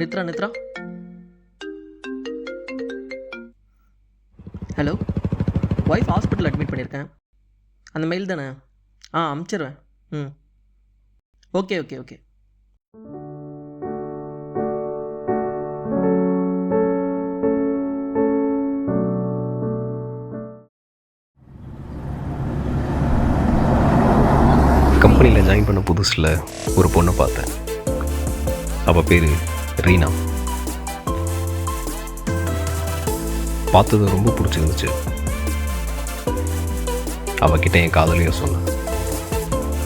நித்ரா. Hello, wife hospital admit பண்ணியிருக்கேன். அந்த mail தானே? அமுச்சிடுவேன். ம். ஓகே. கம்பெனியில் ஜாயின் பண்ண புதுசில் ஒரு பொண்ணை பார்த்தேன். அவள் பேர் ரீனா. பார்த்தது ரொம்ப பிடிச்சிருந்துச்சு. அவகிட்ட என் காதலையும் சொன்னேன்.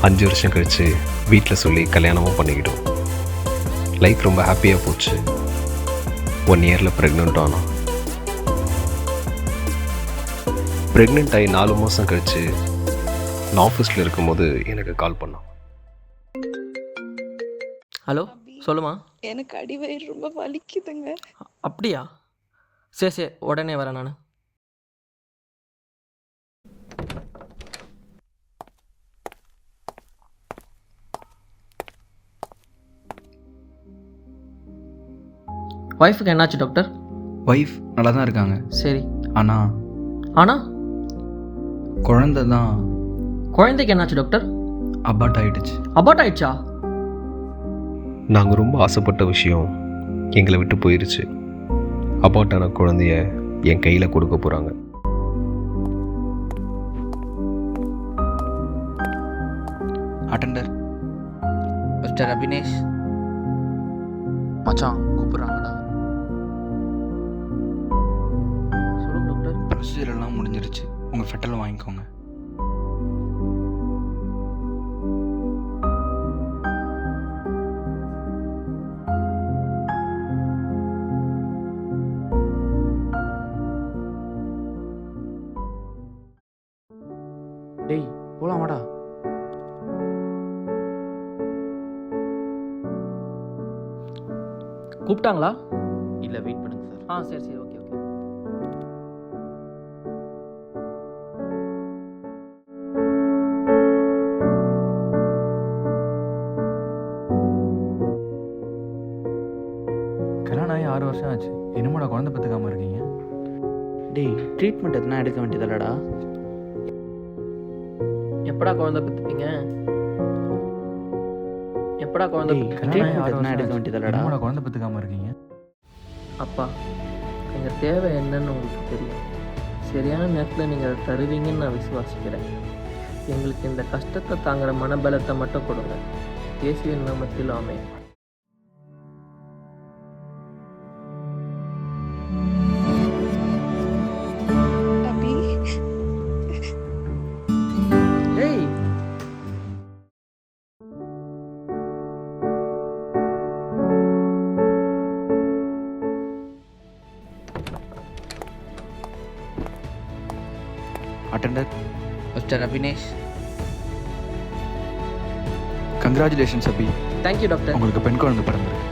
5 வருஷம் கழித்து வீட்டில் சொல்லி கல்யாணமும் பண்ணிக்கிட்டோம். லைஃப் ரொம்ப ஹாப்பியாக போச்சு. 1 இயரில் ப்ரெக்னென்ட் ஆனோம். ப்ரெக்னென்ட் ஆகி 4 மாதம் கழித்து நான் ஆஃபீஸில் இருக்கும்போது எனக்கு கால் பண்ணான். ஹலோ, சொல்லுமா. எனக்கு அடிவயிறு ரொம்ப வலிக்குதுங்க. அப்படியா? சரி, உடனே வரேன் நான். ஒய்ஃபுக்கு என்னாச்சு டாக்டர்? ஒய்ஃப் நல்லா தான் இருக்காங்க. சரி. ஆனால் குழந்தை தான். குழந்தைக்கு என்னாச்சு டாக்டர்? அபார்ட் ஆயிடுச்சு. அபார்ட் ஆயிடுச்சா? நாங்கள் ரொம்ப ஆசைப்பட்ட விஷயம் எங்களை விட்டு போயிடுச்சு. அபார்ட்டான குழந்தைய என் கையில் கொடுக்க போகிறாங்க. அட்டெண்டர். மிஸ்டர் அபினேஷ், மச்சான் கூப்பிட்றாங்கடா. சொல்லுங்க டாக்டர். ப்ரொசீஜர் எல்லாம் முடிஞ்சிருச்சு. உங்கள் ஃபெட்டல் வாங்கிக்கோங்க. டேய் போலாம் வாடா. கூப்பிட்டாங்களா? இல்லை வெயிட் பண்ணுங்க சார். சரி, ஓகே. கல்யாணம் ஆகி 6 வருஷம் ஆச்சு. இன்னும் குழந்தை பெற்றுக்காமல் இருக்கீங்க? டேய் ட்ரீட்மெண்ட் எதுனா எடுக்க வேண்டியதில்லடா. எப்படா குழந்தை பெற்றுப்பீங்க? எப்படா குழந்தை ட்ரீட்மெண்ட் எதுனா எடுக்க வேண்டியதில்லடா. இன்னும் குழந்தை பெற்றுக்காமல் இருக்கீங்க? அப்பா, எங்கள் தேவை என்னன்னு உங்களுக்கு தெரியும். சரியான நேரத்தில் நீங்கள் அதை தருவீங்கன்னு நான் விசுவாசிக்கிறேன். எங்களுக்கு இந்த கஷ்டத்தை தாங்குகிற மனபலத்தை மட்டும் கொடுங்க. இயேசுவின் நாமத்தில் ஆமென். அபி, ஏய், attender. Mister Abinesh, congratulations Abhi. Thank you doctor. உங்களுக்கு பெண் குழந்தை பிறந்திருக்கு.